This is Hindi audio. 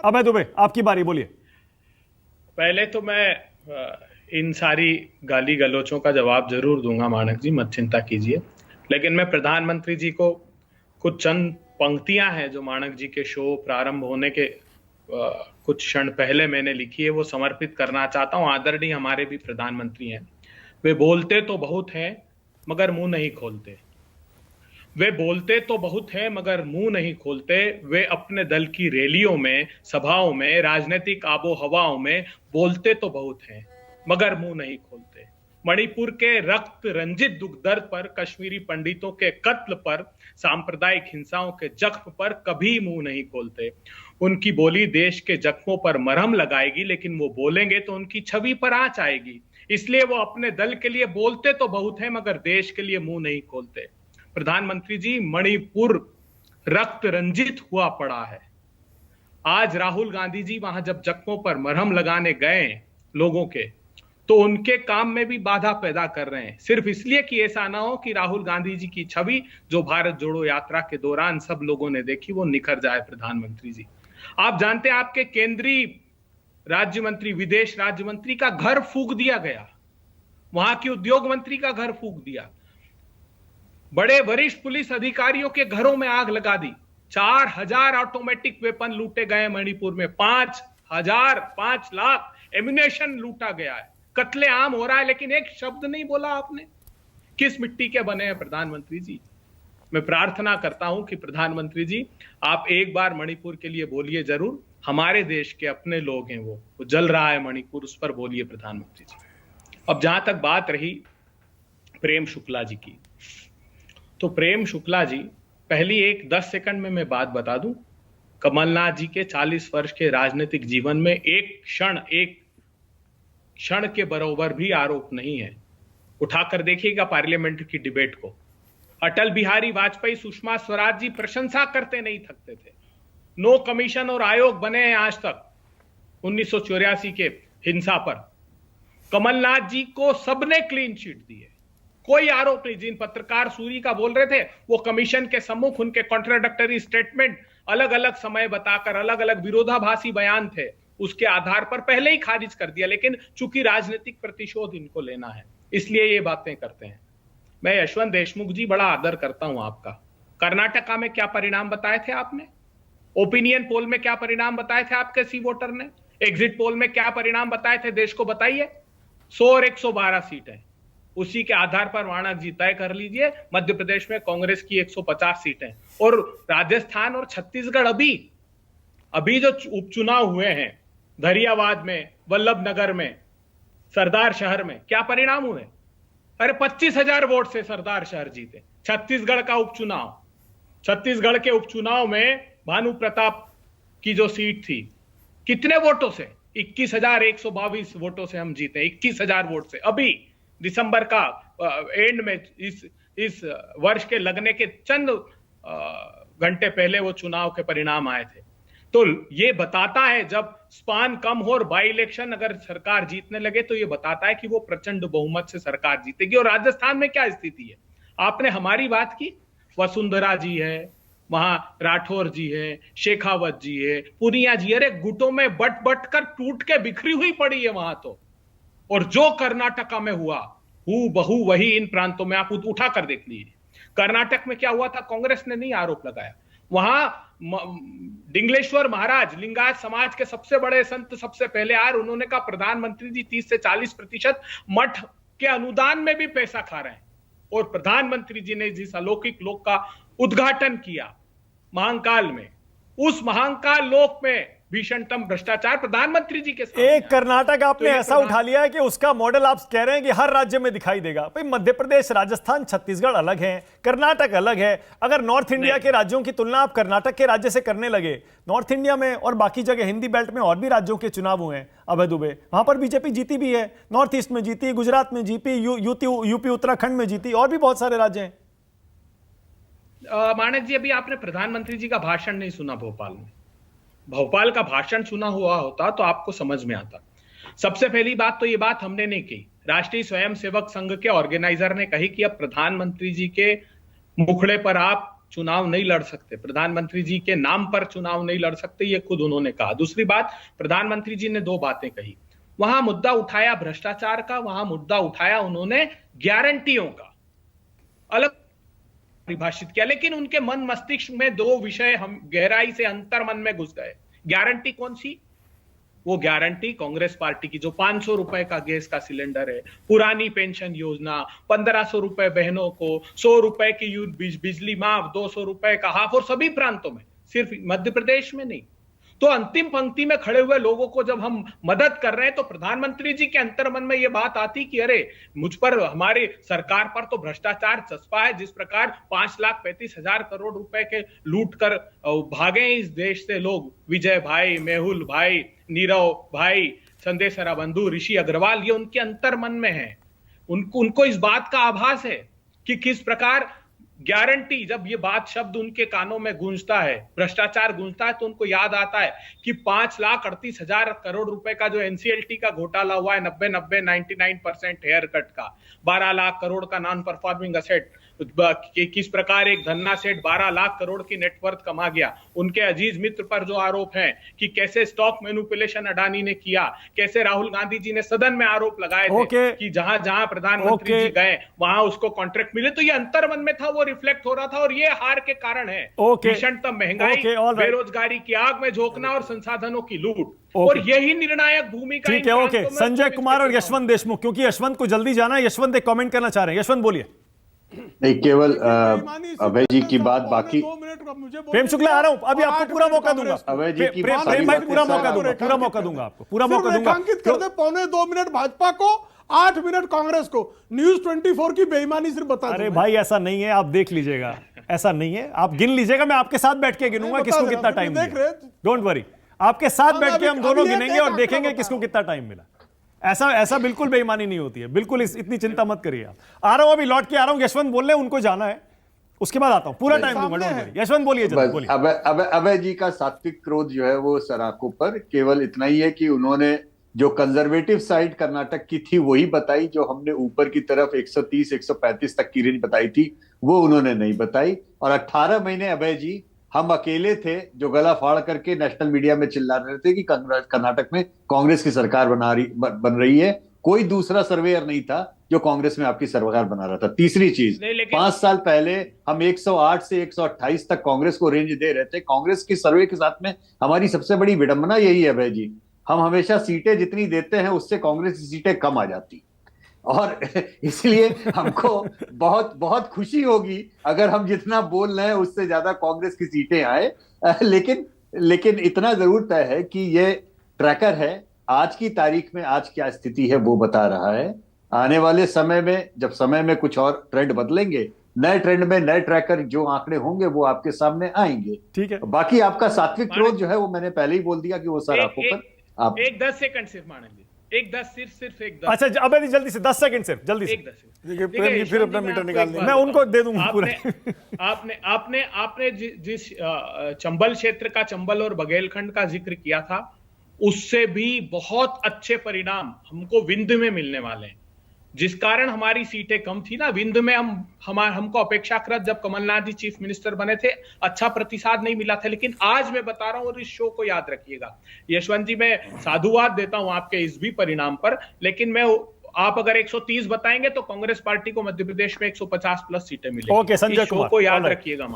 अभय दुबे, आपकी बारी, बोलिए। पहले तो मैं इन सारी गाली गलौचों का जवाब जरूर दूंगा मानक जी, मत चिंता कीजिए। लेकिन मैं प्रधानमंत्री जी को कुछ चंद पंक्तियां हैं जो मानक जी के शो प्रारंभ होने के कुछ क्षण पहले मैंने लिखी है, वो समर्पित करना चाहता हूं। आदरणीय हमारे भी प्रधानमंत्री हैं। वे बोलते तो बहुत हैं मगर मुंह नहीं खोलते। वे बोलते तो बहुत है मगर मुंह नहीं खोलते। वे अपने दल की रैलियों में, सभाओं में, राजनीतिक आबो हवाओं में बोलते तो बहुत हैं मगर मुंह नहीं खोलते। मणिपुर के रक्त रंजित दुख दर्द पर, कश्मीरी पंडितों के कत्ल पर, सांप्रदायिक हिंसाओं के जख्म पर कभी मुंह नहीं खोलते। उनकी बोली देश के जख्मों पर मरहम लगाएगी, लेकिन वो बोलेंगे तो उनकी छवि पर आंच आएगी। इसलिए वो अपने दल के लिए बोलते तो बहुत है मगर देश के लिए मुंह नहीं खोलते। प्रधानमंत्री जी, मणिपुर रक्त रंजित हुआ पड़ा है। आज राहुल गांधी जी वहां जब जख्मों पर मरहम लगाने गए लोगों के, तो उनके काम में भी बाधा पैदा कर रहे हैं, सिर्फ इसलिए कि ऐसा ना हो कि राहुल गांधी जी की छवि जो भारत जोड़ो यात्रा के दौरान सब लोगों ने देखी वो निखर जाए। प्रधानमंत्री जी, आप जानते हैं आपके केंद्रीय राज्य मंत्री, विदेश राज्य मंत्री का घर फूंक दिया गया, वहां के उद्योग मंत्री का घर फूंक दिया, बड़े वरिष्ठ पुलिस अधिकारियों के घरों में आग लगा दी, 4,000 ऑटोमेटिक वेपन लूटे गए मणिपुर में, 5 लाख एम्यूनेशन लूटा गया है, कत्लेआम हो रहा है, लेकिन एक शब्द नहीं बोला आपने। किस मिट्टी के बने हैं प्रधानमंत्री जी? मैं प्रार्थना करता हूं कि प्रधानमंत्री जी आप एक बार मणिपुर के लिए बोलिए जरूर। हमारे देश के अपने लोग हैं, वो जल रहा है मणिपुर, उस पर बोलिए प्रधानमंत्री जी। अब जहां तक बात रही प्रेम शुक्ला जी की, तो प्रेम शुक्ला जी, पहली एक 10 सेकंड में मैं बात बता दूं, कमलनाथ जी के 40 वर्ष के राजनीतिक जीवन में एक क्षण के बराबर भी आरोप नहीं है। उठाकर देखिएगा पार्लियामेंट की डिबेट को। अटल बिहारी वाजपेयी, सुषमा स्वराज जी प्रशंसा करते नहीं थकते थे। नो कमीशन और आयोग बने हैं आज तक 1984 के हिंसा पर। कमलनाथ जी को सबने क्लीन चिट दी है, कोई आरोप नहीं। जिन पत्रकार सूरी का बोल रहे थे, वो कमीशन के सम्मुख उनके कॉन्ट्राडिक्टरी स्टेटमेंट, अलग अलग समय बताकर अलग अलग विरोधाभासी बयान थे, उसके आधार पर पहले ही खारिज कर दिया। लेकिन चूंकि राजनीतिक प्रतिशोध इनको लेना है, इसलिए ये बातें करते हैं। मैं यशवंत देशमुख जी बड़ा आदर करता हूं आपका। कर्नाटका में क्या परिणाम बताए थे आपने? ओपिनियन पोल में क्या परिणाम बताए थे आपके सी वोटर ने? एग्जिट पोल में क्या परिणाम बताए थे? देश को बताइए। 100 और 112 सीटें, उसी के आधार पर मानक जी तय कर लीजिए। मध्य प्रदेश में कांग्रेस की 150 सीटें, और राजस्थान और छत्तीसगढ़ अभी जो उपचुनाव हुए हैं, धरियावाद में, वल्लभनगर में, सरदार शहर में, क्या परिणाम हुए? अरे 25,000 वोट से सरदार शहर जीते। छत्तीसगढ़ का उपचुनाव, छत्तीसगढ़ के उपचुनाव में भानु प्रताप की जो सीट थी, कितने वोटों से? 21,122 वोटों से हम जीते, 21,000 वोट से। अभी दिसंबर का एंड में, इस वर्ष के लगने के चंद घंटे पहले वो चुनाव के परिणाम आए थे। तो ये बताता है, जब स्पान कम हो और बाई इलेक्शन अगर सरकार जीतने लगे, तो ये बताता है कि वो प्रचंड बहुमत से सरकार जीतेगी। और राजस्थान में क्या स्थिति है? आपने हमारी बात की, वसुंधरा जी है वहां, राठौर जी है, शेखावत जी है, पुनिया जी, अरे गुटों में बट बट कर टूट के बिखरी हुई पड़ी है वहां तो। और जो कर्नाटका में हुआ, बहू वही इन प्रांतों में आप उठा कर देख लीजिए। कर्नाटक में क्या हुआ था? कांग्रेस ने नहीं आरोप लगाया। वहां डिंगलेश्वर महाराज, लिंगायत समाज के सबसे बड़े संत, सबसे पहले आए, उन्होंने कहा प्रधानमंत्री जी 30 से 40% मठ के अनुदान में भी पैसा खा रहे हैं। और प्रधानमंत्री जी ने जिस अलौकिक लोक का उद्घाटन किया महाकाल में, उस महाकाल लोक में भीषणतम भ्रष्टाचार प्रधानमंत्री जी के साथ। एक कर्नाटक आपने ऐसा उठा लिया है कि उसका मॉडल आप कह रहे हैं कि हर राज्य में दिखाई देगा। भाई मध्य प्रदेश, राजस्थान, छत्तीसगढ़ अलग है, कर्नाटक अलग है। अगर नॉर्थ इंडिया के राज्यों की तुलना आप कर्नाटक के राज्य से करने लगे, नॉर्थ इंडिया में और बाकी जगह हिंदी बेल्ट में और भी राज्यों के चुनाव हुए हैं अभय दुबे, वहां पर बीजेपी जीती भी है। नॉर्थ ईस्ट में जीती, गुजरात में जीती, यूपी उत्तराखंड में जीती, और भी बहुत सारे राज्य हैं। मानक जी, अभी आपने प्रधानमंत्री जी का भाषण नहीं सुना भोपाल में। भोपाल का भाषण सुना हुआ होता तो आपको समझ में आता। सबसे पहली बात तो ये बात हमने नहीं की, राष्ट्रीय स्वयंसेवक संघ के ऑर्गेनाइजर ने कही कि अब प्रधानमंत्री जी के मुखड़े पर आप चुनाव नहीं लड़ सकते, प्रधानमंत्री जी के नाम पर चुनाव नहीं लड़ सकते, ये खुद उन्होंने कहा। दूसरी बात, प्रधानमंत्री जी ने 2 बातें कही। वहां मुद्दा उठाया भ्रष्टाचार का, वहां मुद्दा उठाया उन्होंने गारंटियों का, अलग परिभाषित किया, लेकिन उनके मन मस्तिष्क में 2 विषय हम गहराई से अंतर मन में घुस गए। गारंटी कौन सी? वो गारंटी कांग्रेस पार्टी की जो 500 रुपए का गैस का सिलेंडर है, पुरानी पेंशन योजना, 1500 रुपए बहनों को, 100 रुपए की बिजली माफ, 200 रुपए का हाफ, और सभी प्रांतों में, सिर्फ मध्य प्रदेश में नहीं। तो अंतिम पंक्ति में खड़े हुए लोगों को जब हम मदद कर रहे हैं तो प्रधानमंत्री जी के अंतर्मन में यह बात आती कि अरे मुझ पर, हमारी सरकार पर तो भ्रष्टाचार चस्पा है। जिस प्रकार 5,35,000 करोड़ रुपए के लूट कर भागे इस देश से लोग, विजय भाई, मेहुल भाई, नीरव भाई, संजय सराबंधु, ऋषि अग्रवाल, ये उनके अंतर्मन में है। उनको इस बात का आभास है कि किस प्रकार गारंटी, जब ये बात शब्द उनके कानों में गूंजता है, भ्रष्टाचार गूंजता है, तो उनको याद आता है कि 5,38,000 करोड़ रुपए का जो एनसीएलटी का घोटाला हुआ है, 99% हेयर कट का, 12 लाख करोड़ का नॉन परफॉर्मिंग असेट, किस प्रकार एक धन्ना सेठ 12 लाख करोड़ की नेटवर्थ कमा गया। उनके अजीज मित्र पर जो आरोप है कि कैसे स्टॉक मैनिपुलेशन अडानी ने किया, कैसे राहुल गांधी जी ने सदन में आरोप लगाए थे कि जहां जहां प्रधानमंत्री जी गए वहां उसको कॉन्ट्रैक्ट मिले, तो ये अंतर्मन में था, वो रिफ्लेक्ट हो रहा था, और ये हार के कारण है। भीषणतम महंगाई, बेरोजगारी की आग में झोंकना और संसाधनों की लूट, और यही निर्णायक भूमिका। ठीक है, ओके। संजय कुमार और यशवंत देशमुख, क्योंकि यशवंत को जल्दी जाना है, यशवंत एक कमेंट करना चाह रहे हैं। यशवंत बोलिए। नहीं, केवल अभय जी की बात, बाकी प्रेम शुक्ला आ रहा हूं, अभी आपको पूरा मौका दूंगा। अभय जी की प्रेम भाई पूरा मौका दूंगा, पूरा मौका दूंगा आपको, पूरा मौका दूंगा। रेखांकित कर दे, 2.25 मिनट भाजपा को, 8 मिनट कांग्रेस को। न्यूज 24 की बेईमानी सिर्फ बता। अरे भाई ऐसा नहीं है, आप देख लीजिएगा, ऐसा नहीं है, आप गिन लीजिएगा, मैं आपके साथ बैठ के गिनूंगा किसको कितना टाइम मिला। डोंट वरी, आपके साथ बैठ के हम दोनों गिनेंगे और देखेंगे किसको कितना टाइम मिला। ऐसा बिल्कुल बेईमानी नहीं होती है, बिल्कुल इतनी चिंता मत करिए आप। आ रहा हूं, अभी लौट के आ रहा हूं, यशवंत बोल रहे हैं, उनको जाना है, उसके बाद आता हूं, पूरा टाइम दूंगा, डोंट वरी। यशवंत बोलिए, बोलिए। अभय जी का सात्विक क्रोध जो है वो सराखों पर केवल इतना ही है कि उन्होंने जो कंजर्वेटिव साइड कर्नाटक की थी वही बताई, जो हमने ऊपर की तरफ 130-135 तक की रेंज बताई थी वो उन्होंने नहीं बताई। और 18 महीने अभय जी हम अकेले थे जो गला फाड़ करके नेशनल मीडिया में चिल्ला रहे थे कि कर्नाटक में कांग्रेस की सरकार बन रही है। कोई दूसरा सर्वेयर नहीं था जो कांग्रेस में आपकी सरकार बना रहा था। तीसरी चीज, 5 साल पहले हम 108 से 128 तक कांग्रेस को रेंज दे रहे थे। कांग्रेस की सर्वे के साथ में हमारी सबसे बड़ी विडंबना यही है अभय जी, हम हमेशा सीटें जितनी देते हैं उससे कांग्रेस की सीटें कम आ जाती, और इसलिए हमको बहुत बहुत खुशी होगी अगर हम जितना बोल रहे हैं उससे ज्यादा कांग्रेस की सीटें आए। लेकिन इतना जरूर तय है कि ये ट्रैकर है, आज की तारीख में आज क्या स्थिति है वो बता रहा है। आने वाले समय में जब समय में कुछ और ट्रेंड बदलेंगे, नए ट्रेंड में नए ट्रैकर जो आंकड़े होंगे वो आपके सामने आएंगे। ठीक है, बाकी आपका सात्विक क्रोध जो है वो मैंने पहले ही बोल दिया कि वो सर आंखों पर आप 10 सेकंड सिर्फ मानंद जी, 10 सिर्फ 10। अच्छा अबे जल्दी से 10 सेकंड सिर्फ, जल्दी से। देखिए प्रेम जी फिर अपना मीटर निकाल लेंगे, मैं उनको दे दूंगा पूरा। आपने जिस चंबल क्षेत्र का, चंबल और बघेलखंड का जिक्र किया था, उससे भी बहुत अच्छे परिणाम हमको विंध्य में मिलने वाले हैं। जिस कारण हमारी सीटें कम थी ना विंध्य में, हमको अपेक्षाकृत जब कमलनाथ जी चीफ मिनिस्टर बने थे अच्छा प्रतिसाद नहीं मिला था। लेकिन आज मैं बता रहा हूं, और इस शो को याद रखिएगा यशवंत जी, मैं साधुवाद देता हूं आपके इस भी परिणाम पर, लेकिन आप अगर 130 बताएंगे तो कांग्रेस पार्टी को मध्य प्रदेश में 150 प्लस सीटें मिलेंगी। ओके संजय कुमार को याद रखिएगा।